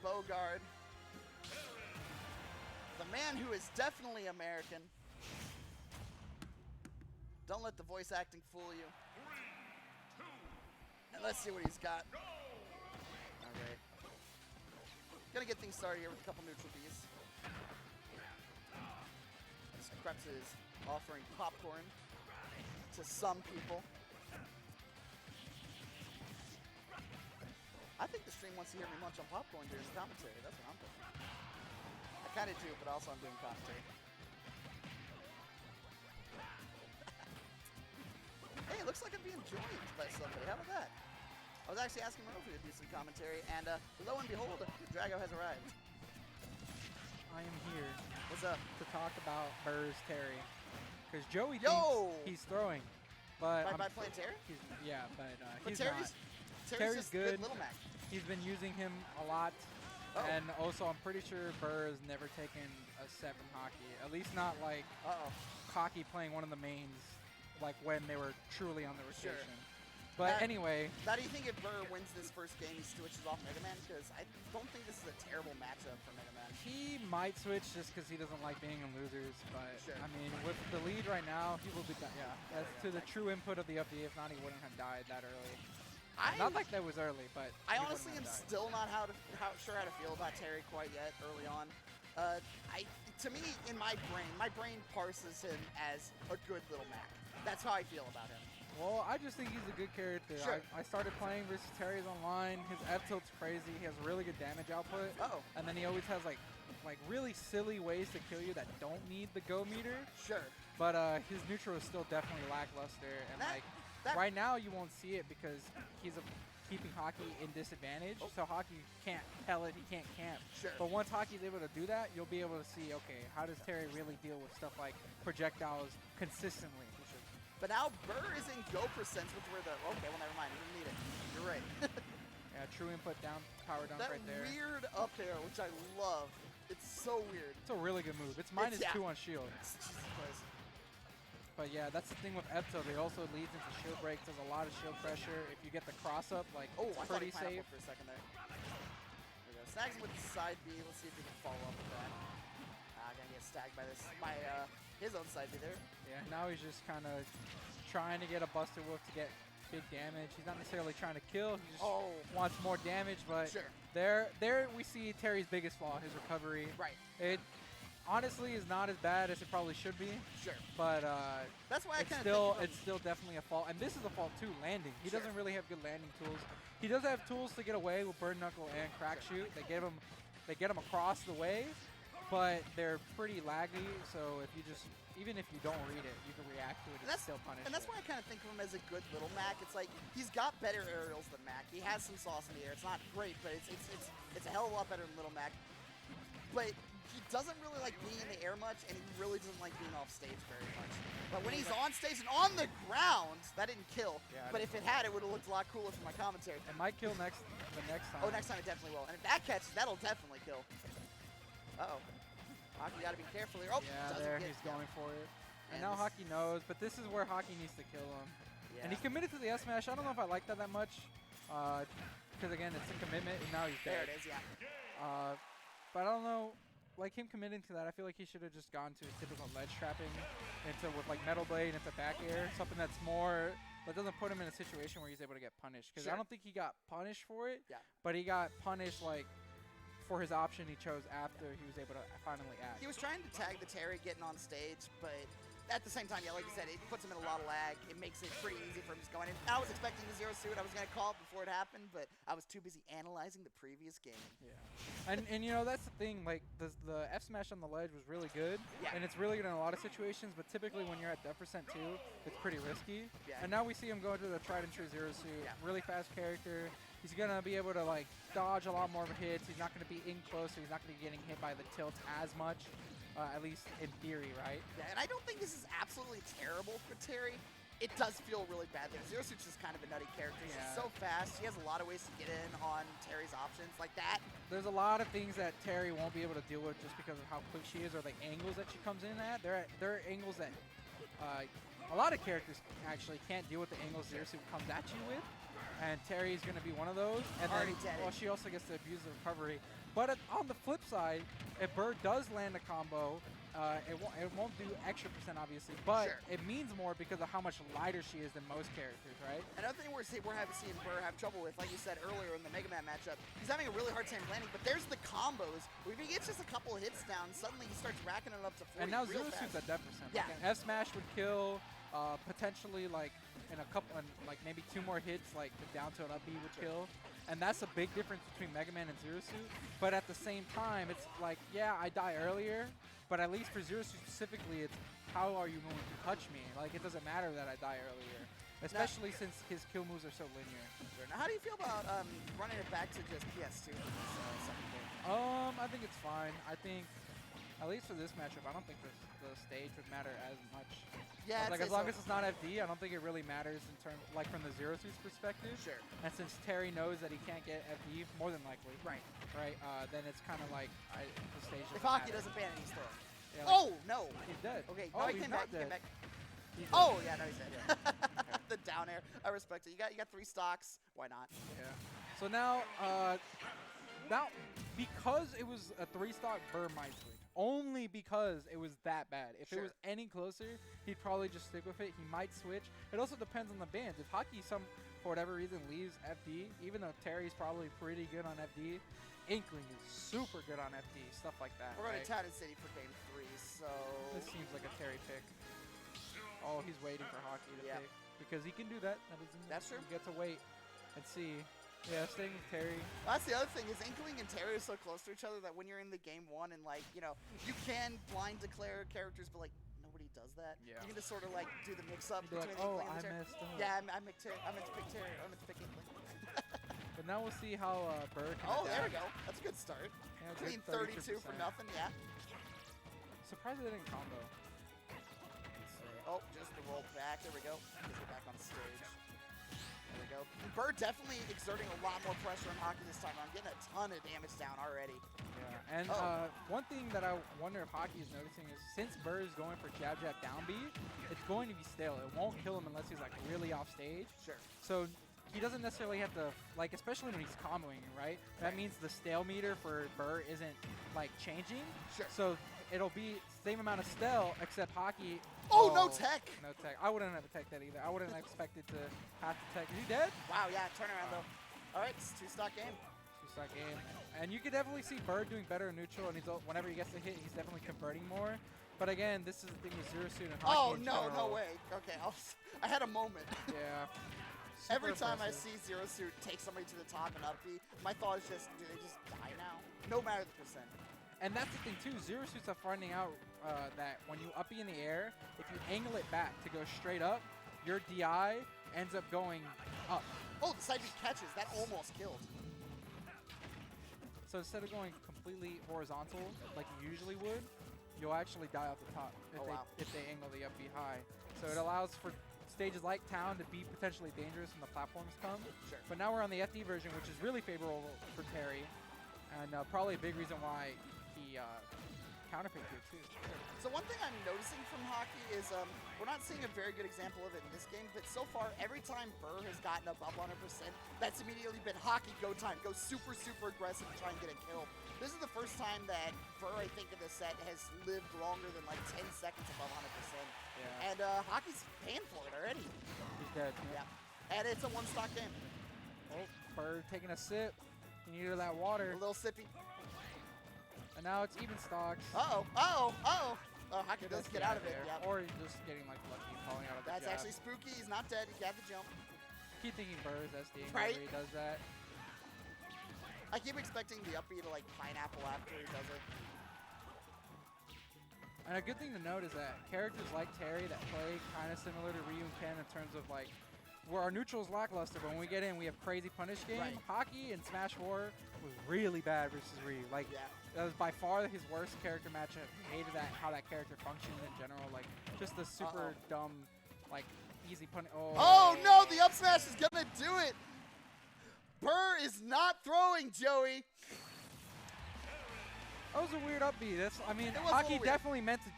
Bogard. The man who is definitely American. Don't let the voice acting fool you. 3, 2, And let's see what he's got. Alright. Gonna get things started here with a couple neutral Bs. This Krebs is offering popcorn to some people. I think the stream wants to hear me munch on popcorn during the commentary. That's what I'm thinking. I kind of do, but also I'm doing commentary. Hey, it looks like I'm being joined by somebody. How about that? I was actually asking Murphy to do some commentary, and lo and behold, Drago has arrived. I am here. What's up? To talk about Burr's Terry. Because Joey thinks he's throwing. But by playing Terry? Yeah, but he's Terry's not. Terry's good. Little Mac. He's been using him a lot. Oh. And also, I'm pretty sure Burr has never taken a 7 Hakii. At least not like Hakii playing one of the mains, like when they were truly on the rotation. Sure. But anyway. How do you think if Burr wins this first game, he switches off Megaman? Because I don't think this is a terrible matchup for Megaman. He might switch just because he doesn't like being in losers. But, I mean, with the lead right now, he will be done. Yeah, that's to the true input of the update. If not, he wouldn't have died that early. Not like that was early, but I honestly am still not sure how to feel about Terry quite yet early on. To me, in my brain parses him as a good little Mac. That's how I feel about him. Well, I just think he's a good character. Sure. I started playing versus Terry's online. His F tilt's crazy. He has really good damage output. And then he always has like really silly ways to kill you that don't need the go meter. Sure. But his neutral is still definitely lackluster. And right now you won't see it because he's keeping Hakii in disadvantage. So Hakii can't pellet, he can't camp. Sure. But once Hakii's able to do that, you'll be able to see, okay, how does Terry really deal with stuff like projectiles consistently? But now Burr is in go percents, which were okay, well, never mind. He didn't need it. You're right. Yeah, true input down, power down right there. That weird up air, which I love. It's so weird. It's a really good move. It's -2 on shield. Jesus Christ. But yeah, that's the thing with Epto. It also leads into shield breaks. There's a lot of shield pressure. If you get the cross up, like, it's pretty safe. For a second there. There we go. Snags him with the side B. Let's see if we can follow up with that. Gonna get stacked by his own side B there. Yeah, now he's just kind of trying to get a Buster Wolf to get big damage. He's not necessarily trying to kill. He just wants more damage. But there we see Terry's biggest flaw, his recovery. Right. It honestly is not as bad as it probably should be. Sure. But that's why it's still definitely a fault. And this is a fault too, landing. He doesn't really have good landing tools. He does have tools to get away with Burn Knuckle and Crack Shoot. They get him across the way. But they're pretty laggy, so if you even if you don't read it, you can react to it and still punish it. And that's why I kind of think of him as a good little Mac. It's like, he's got better aerials than Mac. He has some sauce in the air. It's not great, but it's a hell of a lot better than little Mac. But he doesn't really like being in the air much, and he really doesn't like being off stage very much. But when he's on stage and on the ground, that didn't kill. Yeah, but if it had, it would have looked a lot cooler for my commentary. It might kill the next time. Oh, next time it definitely will. And if that catches, that'll definitely kill. Uh-oh. Hakii got to be careful here. Oh, yeah, there he's going for it. And now Hakii knows, but this is where Hakii needs to kill him. Yeah. And he committed to the S smash. I don't know if I like that much, because again, it's a commitment, and now he's dead. There it is, yeah. But I don't know, like him committing to that, I feel like he should have just gone to his typical ledge trapping with like Metal Blade into back air, something that's more, that doesn't put him in a situation where he's able to get punished. Because I don't think he got punished for it, but he got punished like for his option he chose after he was able to finally act. He was trying to tag the Terry getting on stage, but at the same time, yeah, like you said, it puts him in a lot of lag. It makes it pretty easy for him just going in. I was expecting the zero suit. I was going to call it before it happened, but I was too busy analyzing the previous game. Yeah. And you know, that's the thing. Like, the F smash on the ledge was really good. Yeah. And it's really good in a lot of situations, but typically when you're at death percent 2, it's pretty risky. Yeah. And now we see him go to the tried and true zero suit. Yeah. Really fast character. He's going to be able to, like, dodge a lot more hits. He's not going to be in close, so he's not going to be getting hit by the tilt as much. At least in theory, right? Yeah, and I don't think this is absolutely terrible for Terry. It does feel really bad there. Zero Suit's just kind of a nutty character. He's just so fast. He has a lot of ways to get in on Terry's options like that. There's a lot of things that Terry won't be able to deal with just because of how quick she is or the angles that she comes in at. There are angles that a lot of characters actually can't deal with the angles Zero Suit comes at you with. and Terry's going to be one of those. And Already then, dead. well, she also gets to abuse the recovery. But on the flip side, if Bird does land a combo, it won't do extra percent, obviously, but Sure. it means more because of how much lighter she is than most characters, right? Another thing we're seeing Burr have trouble with, like you said earlier in the Megaman matchup, he's having a really hard time landing, but there's the combos. If he gets just a couple of hits down, suddenly he starts racking it up to 40 And now real Zero fast. Suit's at that percent. Yeah. Like an F smash would kill, potentially like in a couple, like maybe 2 more hits, like the down to an up B would kill. And that's a big difference between Mega Man and Zero Suit. But at the same time, it's like, yeah, I die earlier, but at least for Zero Suit specifically, it's how are you going to touch me? Like, it doesn't matter that I die earlier, especially since his kill moves are so linear. Now, how do you feel about running it back to just PS2 for this second game? I think it's fine. I think, at least for this matchup, I don't think the stage would matter as much. Yeah, Like, as long as it's not FD, I don't think it really matters in terms, like, from the Zero Suit's perspective. Sure. And since Terry knows that he can't get FD, more than likely. Right. Right, then it's kind of like the stage If doesn't Hakii matter. doesn't ban it, he's throwing. Yeah, like, Oh, no. he's dead. Okay, oh, no, he he's came not back, he dead. came back. He's Oh, dead. yeah, no, he's dead. The down air. I respect it. You got 3 stocks. Why not? Yeah. So now, because it was a 3-stock, Burr might switch. Only because it was that bad. If it was any closer, he'd probably just stick with it. He might switch. It also depends on the bans. If Hakii, for whatever reason, leaves FD, even though Terry's probably pretty good on FD, Inkling is super good on FD, stuff like that. We're going right? to Town and City for game 3, so... This seems like a Terry pick. Oh, he's waiting for Hakii to pick. Because he can do that. That's true. You get to wait and see. Yeah, staying with Terry. Well, that's the other thing, is Inkling and Terry are so close to each other that when you're in the game 1 and, like, you know, you can blind declare characters, but, like, nobody does that. Yeah. You can just sort of, like, do the mix-up You'd be between like, oh, Inkling and I Terry. messed up. Yeah, I meant to pick Terry. I meant to pick Inkling. But now we'll see how Burr can Oh, there we adapt. go. That's a good start. Yeah, Clean good 32 for 32%. nothing, yeah. Surprised they didn't combo. Oh, just the roll back. There we go. Get back on stage. There we go. Burr definitely exerting a lot more pressure on Hakii this time around, getting a ton of damage down already. Yeah, and Oh. one thing that I wonder if Hakii is noticing is since Burr is going for jab jab down B, it's going to be stale. It won't kill him unless he's like really off stage. Sure. So he doesn't necessarily have to, like, especially when he's comboing, right? That means the stale meter for Burr isn't like changing. Sure. So it'll be same amount of stale, except Hakii. Oh, no tech. No tech. I wouldn't have tech that either. I wouldn't have expected to have to tech. Is he dead? Wow, yeah, turnaround though. All right, it's 2-stock game. 2-stock game. And you can definitely see Bird doing better in neutral, and whenever he gets a hit, he's definitely converting more. But again, this is the thing with Zero Suit and Hakii Oh, in no, general. no way. Okay, I had a moment. Yeah. Every Super time I impressive. see Zero Suit take somebody to the top and up B, my thought is just, do they just die now? No matter the percent. And that's the thing too, Zero Suits are finding out that when you up B in the air, if you angle it back to go straight up, your DI ends up going up. Oh, the side B catches. That almost killed. So instead of going completely horizontal like you usually would, you'll actually die off the top if they angle the up B high. So it allows for stages like Town to be potentially dangerous when the platforms come. Sure. But now we're on the FD version, which is really favorable for Terry, and probably a big reason why he counterpicked here too. So one thing I'm noticing from Hakii is we're not seeing a very good example of it in this game, but so far, every time Burr has gotten up 100%, that's immediately been Hakii go time. Go super, super aggressive and try and get a kill. This is the first time that Burr, I think, in this set has lived longer than like 10 seconds above 100%. Yeah. And Hakii's paying for it already. He's dead. Yeah. And it's a 1-stock game. Oh, Bird taking a sip. He needed that water. A little sippy. And now it's even stocks. Uh-oh, uh-oh, uh-oh. Oh, Hakii does get out of it, there. yeah. Or he's just getting like lucky falling out of the That's jab. actually spooky. He's not dead. He got the jump. Keep thinking Burr is SD Right. whenever he does that. I keep expecting the up B to like pineapple after he does it. And a good thing to note is that characters like Terry that play kind of similar to Ryu and Ken in terms of like, where our neutral is lackluster, but when we get in, we have crazy punish game. Right. Hakii and Smash 4 was really bad versus Ryu. Like, Yeah. that was by far his worst character matchup. Hated how that character functioned in general. Like, just the super dumb, like, easy punish. Oh no, the up smash is gonna do it. Burr is not throwing, Joey. That was a weird up B. I mean, It was a little Hakii weird. definitely meant to do